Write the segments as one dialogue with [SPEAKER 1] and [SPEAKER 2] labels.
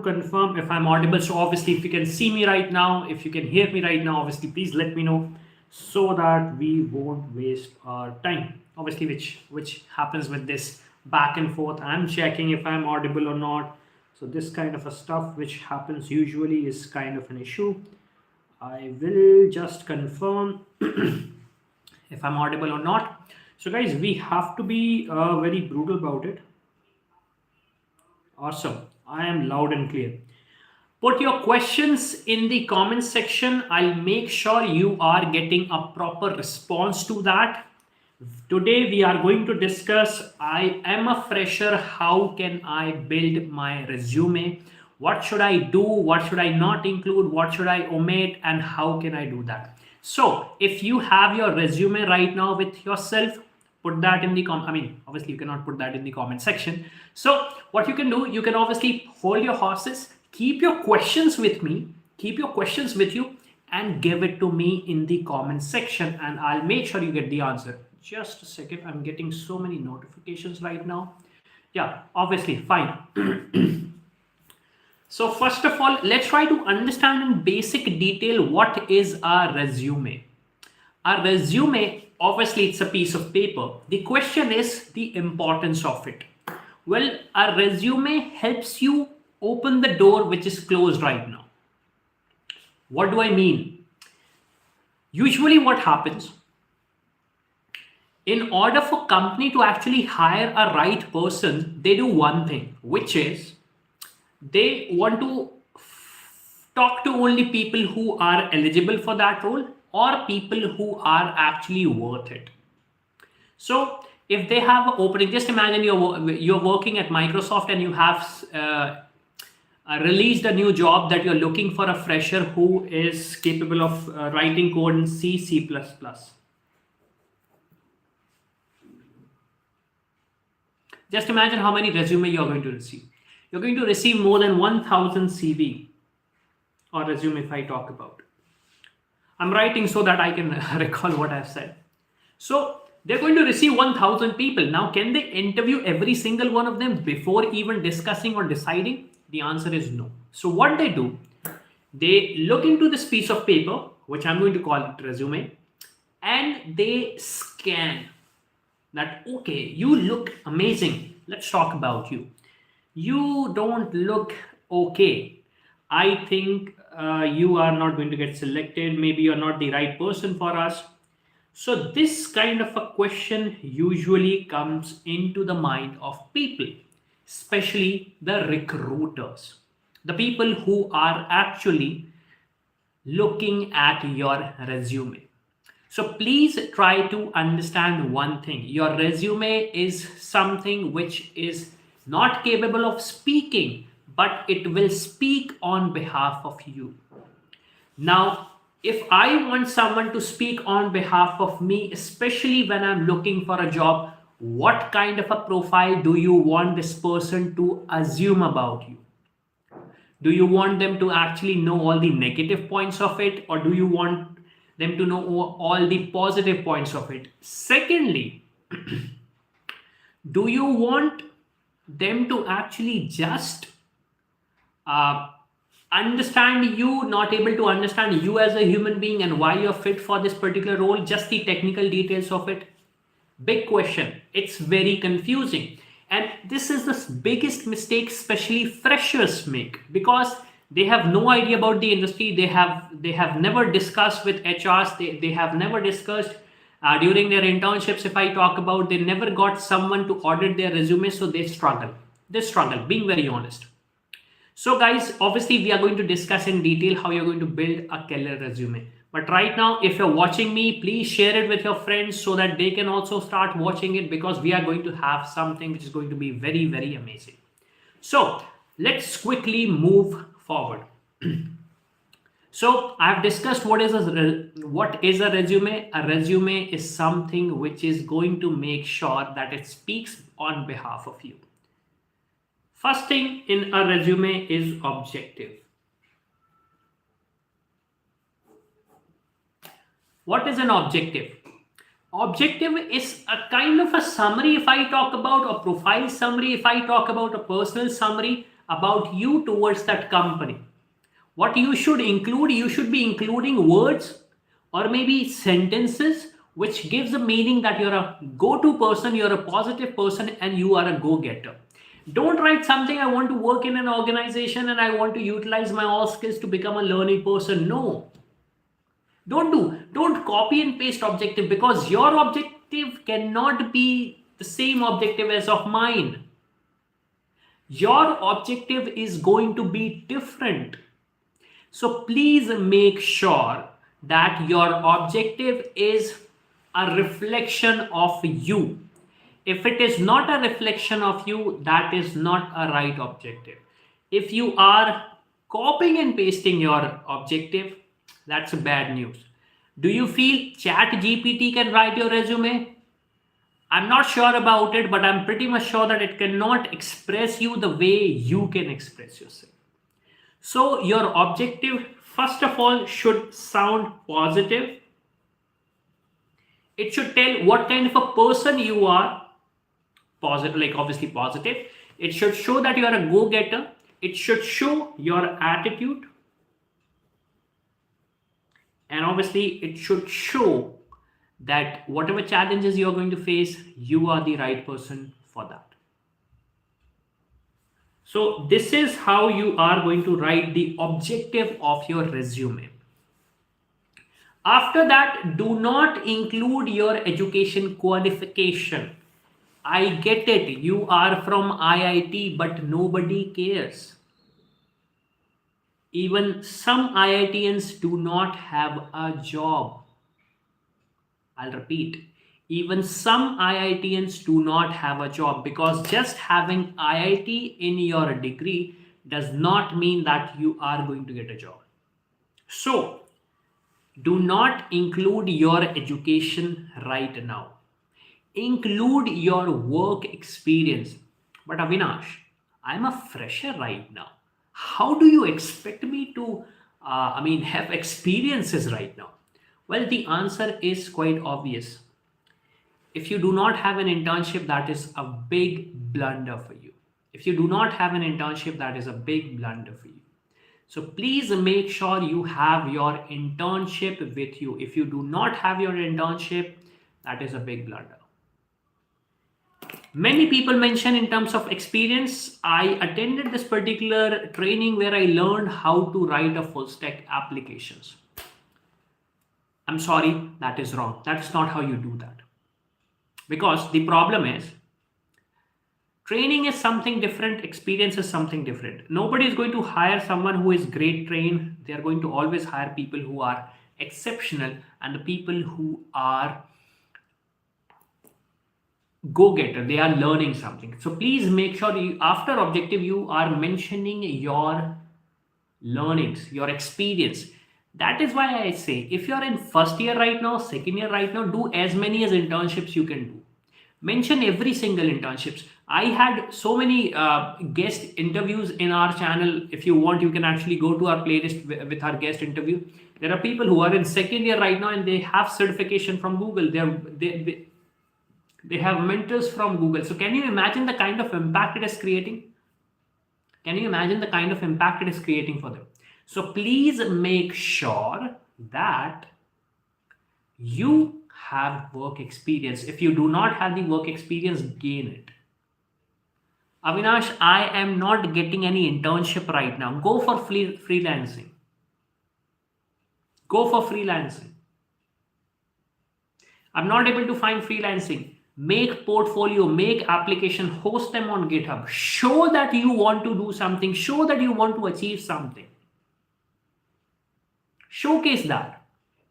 [SPEAKER 1] confirm if I'm audible. So obviously, if you can see me right now, if you can hear me right now, obviously, please let me know so that we won't waste our time. Obviously, which happens with this back and forth. I'm checking if I'm audible or not. So this kind of a stuff which happens usually is kind of an issue. I will just confirm if I'm audible or not. So guys, we have to be very brutal about it. Awesome. I am loud and clear. Put your questions in the comment section. I'll make sure you are getting a proper response to that. Today we are going to discuss I am a fresher. How can I build my resume? What should I do? What should I not include? What should I omit? And how can I do that? So if you have your resume right now with yourself, put that in the obviously you cannot put that in the comment section. So what you can do, you can obviously hold your horses, keep your questions with me, keep your questions with you, and give it to me in the comment section, and I'll make sure you get the answer. Just a second, I'm getting so many notifications right now. Yeah, obviously, fine. So first of all, let's try to understand in basic detail what is a resume. A resume, obviously, it's a piece of paper. The question is the importance of it. Well, a resume helps you open the door which is closed right now. What do I mean? Usually what happens, in order for company to actually hire a right person, they do one thing, which is they want to talk to only people who are eligible for that role or people who are actually worth it. So if they have an opening, just imagine you're working at Microsoft and you have released a new job that you're looking for a fresher who is capable of writing code in C, C++. Just imagine how many resume you're going to receive. You're going to receive more than 1000 CV or resume if I talk about. I'm writing so that I can recall what I've said. So they're going to receive 1000 people. Now, can they interview every single one of them before even discussing or deciding? The answer is no. So what they do, they look into this piece of paper, which I'm going to call it resume, and they scan that, okay, you look amazing. Let's talk about you. You don't look okay. I think you are not going to get selected. Maybe you're not the right person for us. So this kind of a question usually comes into the mind of people, especially the recruiters, the people who are actually looking at your resume. So please try to understand one thing. Your resume is something which is not capable of speaking, but it will speak on behalf of you. Now, if I want someone to speak on behalf of me, especially when I'm looking for a job, what kind of a profile do you want this person to assume about you? Do you want them to actually know all the negative points of it, or do you want them to know all the positive points of it? Secondly, do you want them to actually just understand you, not able to understand you as a human being and why you're fit for this particular role, just the technical details of it? Big question. It's very confusing. And this is the biggest mistake, especially freshers make, because they have no idea about the industry. They have never discussed with HRs. They have never discussed during their internships. If I talk about, they never got someone to audit their resume, so they struggle. Being very honest. So guys, obviously we are going to discuss in detail how you're going to build a killer resume. But right now, if you're watching me, please share it with your friends so that they can also start watching it, because we are going to have something which is going to be very, very amazing. So let's quickly move forward. So I've discussed what is a resume. A resume is something which is going to make sure that it speaks on behalf of you. First thing in a resume is objective. What is an objective? Objective is a kind of a summary. If I talk about a profile summary, if I talk about a personal summary, about you towards that company. What you should include, you should be including words or maybe sentences which gives a meaning that you're a go-to person, you're a positive person, and you are a go-getter. Don't write something, I want to work in an organization and I want to utilize my all skills to become a learning person. No. Don't copy and paste objective, because your objective cannot be the same objective as of mine. Your objective is going to be different. So please make sure that your objective is a reflection of you. If it is not a reflection of you, that is not a right objective. If you are copying and pasting your objective, that's bad news. Do you feel Chat GPT can write your resume? I'm not sure about it, but I'm pretty much sure that it cannot express you the way you can express yourself. So your objective, first of all, should sound positive. It should tell what kind of a person you are. Positive, like obviously positive. It should show that you are a go-getter. It should show your attitude. And obviously it should show that whatever challenges you are going to face, you are the right person for that. So this is how you are going to write the objective of your resume. After that, do not include your education qualification. I get it, you are from IIT, but nobody cares. Even some IITians do not have a job. I'll repeat, even some IITians do not have a job, because just having IIT in your degree does not mean that you are going to get a job. So, do not include your education right now. Include your work experience. But Avinash, I'm a fresher right now. How do you expect me to, have experiences right now? Well, the answer is quite obvious. If you do not have an internship, that is a big blunder for you. If you do not have an internship, that is a big blunder for you. So please make sure you have your internship with you. If you do not have your internship, that is a big blunder. Many people mention in terms of experience. I attended this particular training where I learned how to write a full stack applications. I'm sorry, that is wrong. That's not how you do that. Because the problem is, training is something different, experience is something different. Nobody is going to hire someone who is great trained. They are going to always hire people who are exceptional and the people who are go-getter. They are learning something. So please make sure after objective, you are mentioning your learnings, your experience. That is why I say, if you're in first year right now, second year right now, do as many as internships you can do. Mention every single internships. I had so many guest interviews in our channel. If you want, you can actually go to our playlist with our guest interview. There are people who are in second year right now and they have certification from Google. They have mentors from Google. So can you imagine the kind of impact it is creating? Can you imagine the kind of impact it is creating for them? So please make sure that you have work experience. If you do not have the work experience, gain it. Avinash, I am not getting any internship right now. Go for freelancing. Go for freelancing. I'm not able to find freelancing. Make portfolio, make application, host them on GitHub. Show that you want to do something. Show that you want to achieve something. Showcase that.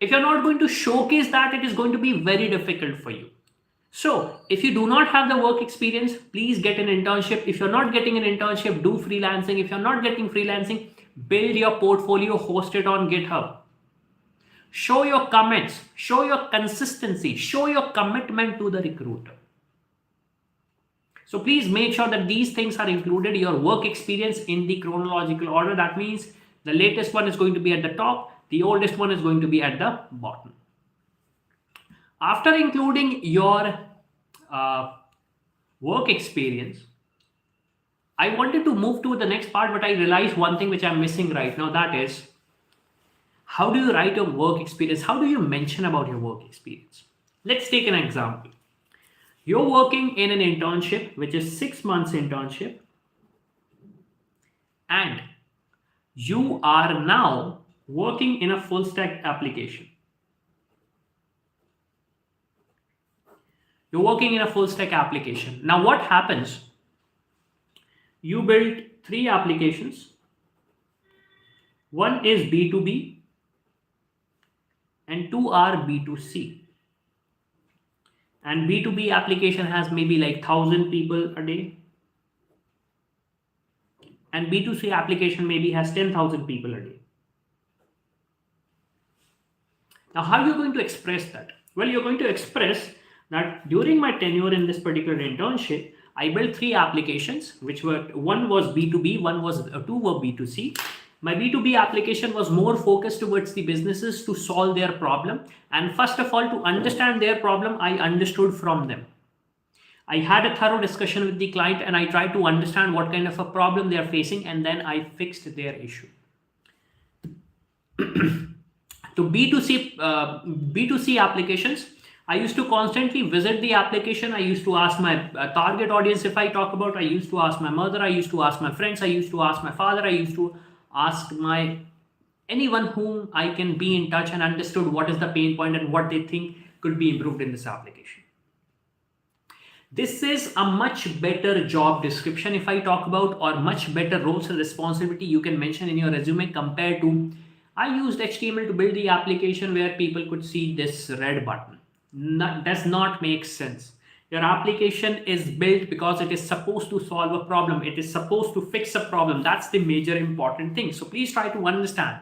[SPEAKER 1] If you're not going to showcase that, it is going to be very difficult for you. So if you do not have the work experience, please get an internship. If you're not getting an internship, do freelancing. If you're not getting freelancing, build your portfolio, host it on GitHub. Show your commits, show your consistency, show your commitment to the recruiter. So please make sure that these things are included, your work experience in the chronological order. That means the latest one is going to be at the top. The oldest one is going to be at the bottom. After including your work experience, I wanted to move to the next part, but I realized one thing which I'm missing right now. That is, how do you write your work experience? How do you mention about your work experience? Let's take an example. You're working in an internship, which is 6 months internship, and you are now working in a full stack application. You're working in a full stack application. Now, what happens? You build 3 applications. One is B2B and 2 are B2C. And B2B application has maybe like 1,000 people a day. And B2C application maybe has 10,000 people a day. Now, how are you going to express that? Well, you're going to express that during my tenure in this particular internship, I built 3 applications, which were, one was B2B, two were B2C. My B2B application was more focused towards the businesses to solve their problem. And first of all, to understand their problem, I understood from them. I had a thorough discussion with the client and I tried to understand what kind of a problem they are facing, and then I fixed their issue. To B2C applications, I used to constantly visit the application. I used to ask my target audience, if I talk about, I used to ask my mother, I used to ask my friends, I used to ask my father, I used to ask anyone whom I can be in touch, and understood what is the pain point and what they think could be improved in this application. This is a much better job description, if I talk about, or much better roles and responsibility you can mention in your resume compared to, I used HTML to build the application where people could see this red button. Does not make sense. Your application is built because it is supposed to solve a problem. It is supposed to fix a problem. That's the major important thing. So please try to understand.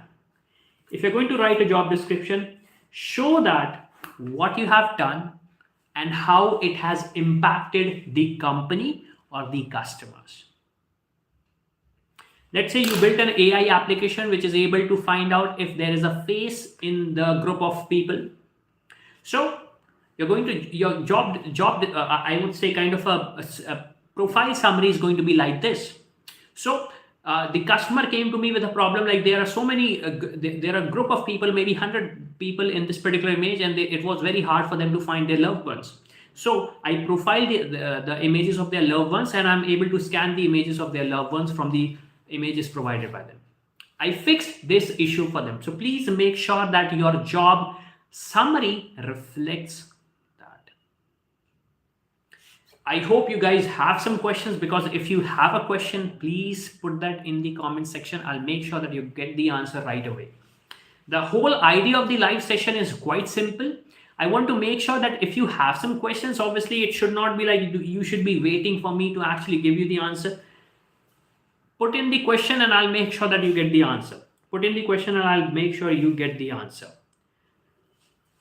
[SPEAKER 1] If you're going to write a job description, show that what you have done and how it has impacted the company or the customers. Let's say you built an AI application which is able to find out if there is a face in the group of people. So you're going to, your job I would say kind of a profile summary is going to be like this. So the customer came to me with a problem, like there are so many, there are a group of people, maybe 100 people in this particular image, and it was very hard for them to find their loved ones. So I profile the images of their loved ones, and I'm able to scan the images of their loved ones from the images provided by them. I fixed this issue for them. So please make sure that your job summary reflects that. I hope you guys have some questions, because if you have a question, please put that in the comment section. I'll make sure that you get the answer right away. The whole idea of the live session is quite simple. I want to make sure that if you have some questions, obviously it should not be like you should be waiting for me to actually give you the answer. Put in the question and I'll make sure that you get the answer. Put in the question and I'll make sure you get the answer.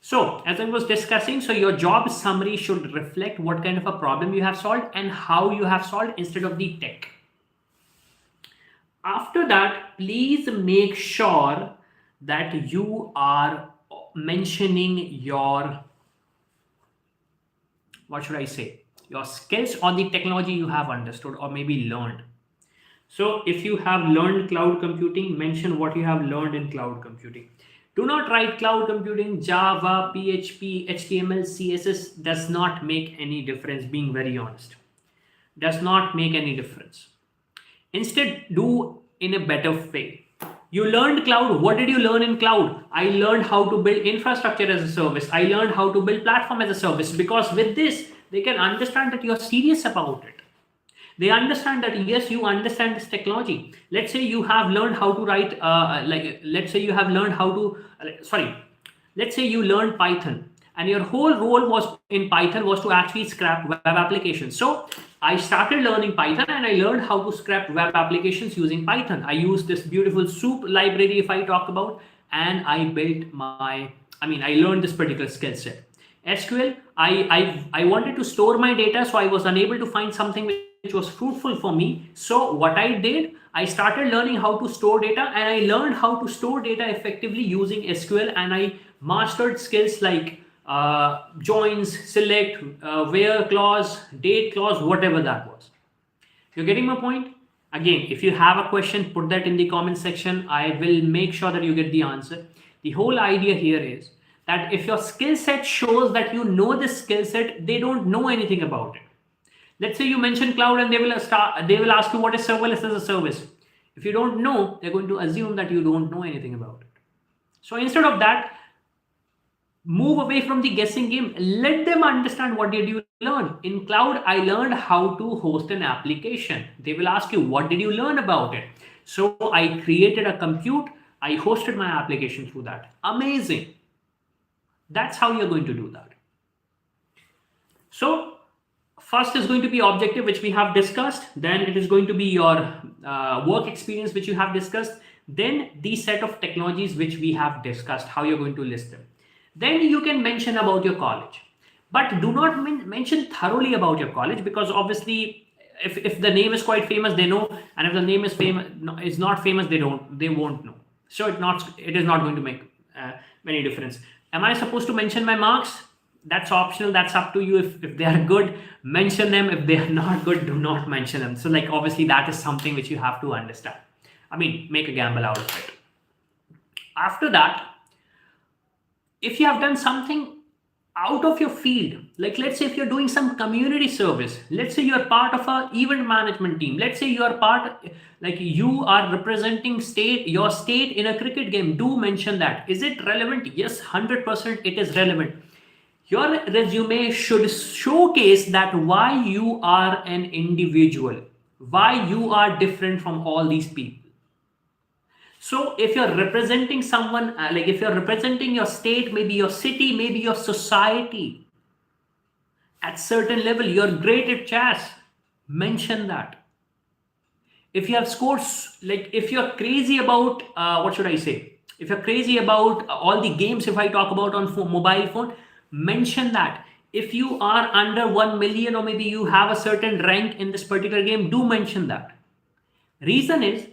[SPEAKER 1] So as I was discussing, so your job summary should reflect what kind of a problem you have solved and how you have solved instead of the tech. After that, please make sure that you are mentioning your, what should I say, your skills or the technology you have understood or maybe learned. So if you have learned cloud computing, mention what you have learned in cloud computing. Do not write cloud computing, Java, PHP, HTML, CSS does not make any difference, being very honest. Does not make any difference. Instead, do in a better way. You learned cloud. What did you learn in cloud? I learned how to build infrastructure as a service. I learned how to build platform as a service, because with this, they can understand that you're serious about it. They understand that, yes, you understand this technology. Let's say you have learned how to write, let's say you learned Python, and your whole role was in Python was to actually scrap web applications. So I started learning Python and I learned how to scrap web applications using Python. I used this beautiful soup library, if I talk about, and I built I learned this particular skill set. SQL, I wanted to store my data, so I was unable to find something which was fruitful for me. So what I did, I started learning how to store data, and I learned how to store data effectively using SQL, and I mastered skills like joins, select, where clause, date clause, whatever that was. You're getting my point? Again, if you have a question, put that in the comment section. I will make sure that you get the answer. The whole idea here is that if your skill set shows that you know this skill set, they don't know anything about it. Let's say you mention cloud and they will ask you what is serverless as a service. If you don't know, they're going to assume that you don't know anything about it. So instead of that, move away from the guessing game. Let them understand what did you learn. In cloud, I learned how to host an application. They will ask you, what did you learn about it? So I created a compute. I hosted my application through that. Amazing. That's how you're going to do that. So first is going to be objective, which we have discussed. Then it is going to be your work experience, which you have discussed. Then the set of technologies which we have discussed, how you're going to list them. Then you can mention about your college, but do not mention thoroughly about your college, because obviously if the name is quite famous, they know, and if the name is not famous, they won't know. So it is not going to make any difference. Am I supposed to mention my marks? That's optional. That's up to you. If they are good, mention them. If they are not good, do not mention them. So like obviously that is something which you have to understand. I mean, make a gamble out of it. After that, if you have done something out of your field, like let's say if you're doing some community service, let's say you're part of a event management team, let's say you are you are representing your state in a cricket game, do mention that. Is it relevant? Yes, 100% it is relevant. Your resume should showcase that why you are an individual, why you are different from all these people. So if you're representing someone, if you're representing your state, maybe your city, maybe your society, at certain level, you're great at chess, mention that. If you have scores, if you're crazy about, what should I say? If you're crazy about all the games, if I talk about on mobile phone, mention that. If you are under 1 million, or maybe you have a certain rank in this particular game, do mention that. Reason is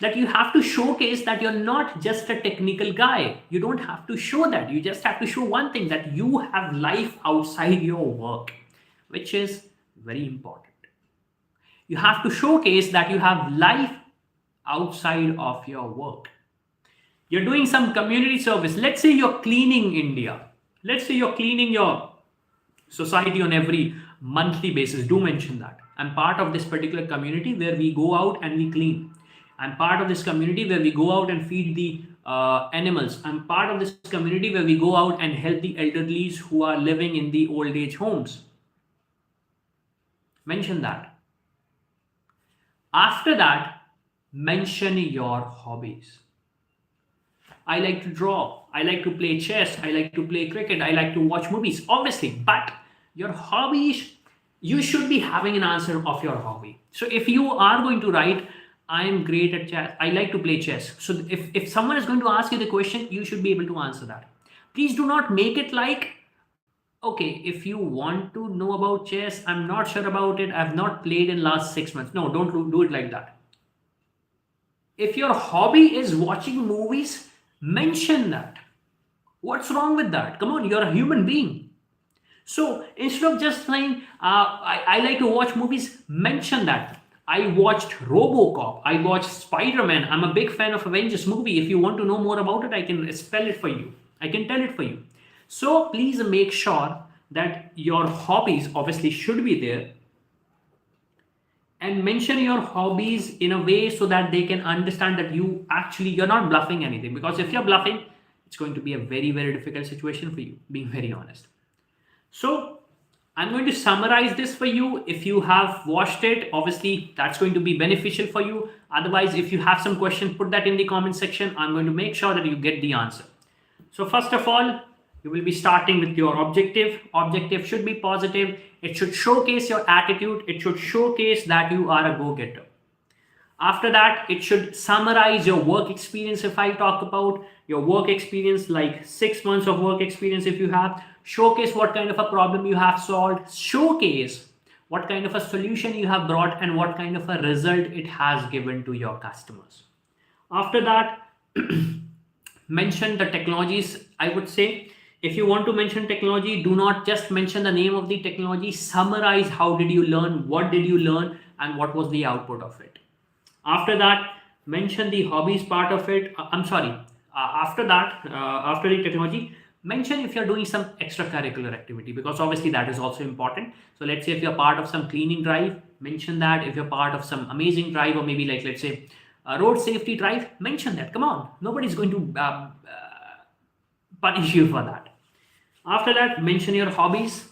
[SPEAKER 1] that you have to showcase that you're not just a technical guy. You don't have to show that. You just have to show one thing, that you have life outside your work, which is very important. You have to showcase that you have life outside of your work. You're doing some community service. Let's say you're cleaning India. Let's say you're cleaning your society on every monthly basis. Do mention that. I'm part of this particular community where we go out and we clean. I'm part of this community where we go out and feed the animals. I'm part of this community where we go out and help the elderlies who are living in the old age homes. Mention that. After that, mention your hobbies. I like to draw. I like to play chess. I like to play cricket. I like to watch movies, obviously. But your hobbies, you should be having an answer of your hobby. So if you are going to write, I am great at chess, I like to play chess. So if someone is going to ask you the question, you should be able to answer that. Please do not make it like, okay, if you want to know about chess, I'm not sure about it, I've not played in last 6 months. No, don't do it like that. If your hobby is watching movies, mention that. What's wrong with that? Come on, you're a human being. So instead of just saying, I like to watch movies, mention that. I watched RoboCop. I watched Spider-Man. I'm a big fan of Avengers movie. If you want to know more about it, I can spell it for you. I can tell it for you. So please make sure that your hobbies obviously should be there, and mention your hobbies in a way so that they can understand that you're not bluffing anything. Because if you're bluffing, it's going to be a very, very difficult situation for you, being very honest. So I'm going to summarize this for you. If you have watched it, obviously that's going to be beneficial for you. Otherwise, if you have some questions, put that in the comment section. I'm going to make sure that you get the answer. So first of all, you will be starting with your objective. Objective should be positive. It should showcase your attitude. It should showcase that you are a go-getter. After that, it should summarize your work experience. If I talk about your work experience, like 6 months of work experience, if you have, showcase what kind of a problem you have solved, showcase what kind of a solution you have brought, and what kind of a result it has given to your customers. After that, mention the technologies. I would say, if you want to mention technology, do not just mention the name of the technology. Summarize how did you learn, what did you learn, and what was the output of it. After that, mention the hobbies part of it. I'm sorry. After that, after the technology, mention if you're doing some extracurricular activity, because obviously that is also important. So let's say if you're part of some cleaning drive, mention that. If you're part of some amazing drive, or maybe like let's say a road safety drive, mention that. Come on, nobody's going to punish you for that. After that, mention your hobbies.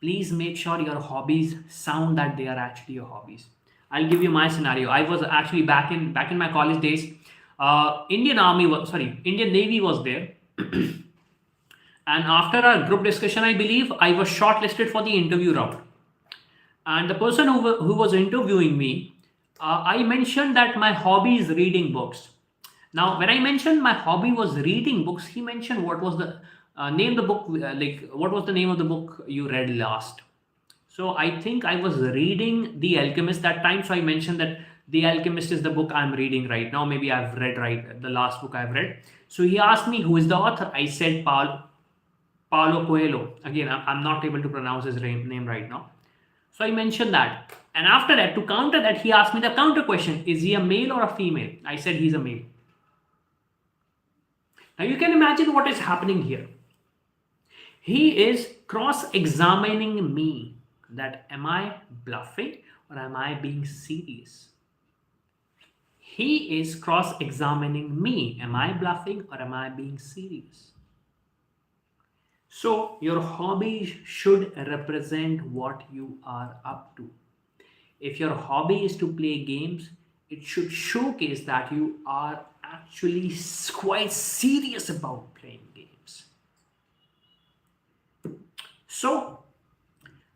[SPEAKER 1] Please make sure your hobbies sound that they are actually your hobbies. I'll give you my scenario. I was actually back in my college days. Indian Navy was there, and after our group discussion, I believe I was shortlisted for the interview round. And the person who was interviewing me, I mentioned that my hobby is reading books. Now, when I mentioned my hobby was reading books, he mentioned what was the name the book, like what was the name of the book you read last. So I think I was reading The Alchemist that time. So I mentioned that The Alchemist is the book I'm reading right now. Maybe I've read right the last book I've read. So he asked me who is the author. I said Paulo Coelho. Again, I'm not able to pronounce his name right now. So I mentioned that. And after that, to counter that, he asked me the counter question: is he a male or a female? I said he's a male. Now you can imagine what is happening here. He is cross-examining me, that am I bluffing or am I being serious? He is cross-examining me. Am I bluffing or am I being serious? So your hobbies should represent what you are up to. If your hobby is to play games, it should showcase that you are actually quite serious about playing games. So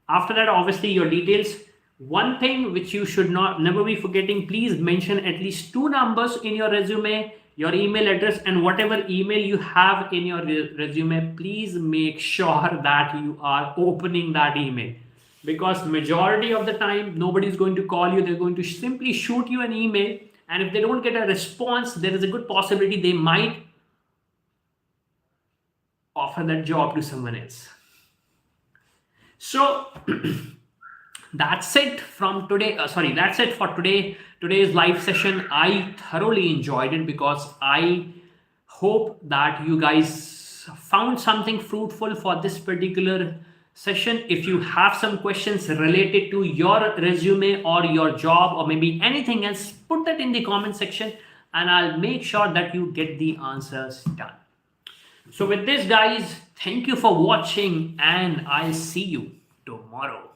[SPEAKER 1] after that, obviously your details. One thing which you should not never be forgetting, please mention at least 2 numbers in your resume, your email address, and whatever email you have in your resume, please make sure that you are opening that email, because majority of the time nobody is going to call you. They're going to simply shoot you an email, and if they don't get a response, there is a good possibility they might offer that job to someone else. So that's it from today. That's it for today's live session. I thoroughly enjoyed it, because I hope that you guys found something fruitful for this particular session. If you have some questions related to your resume or your job or maybe anything else, put that in the comment section and I'll make sure that you get the answers done. So with this, guys, thank you for watching and I'll see you tomorrow.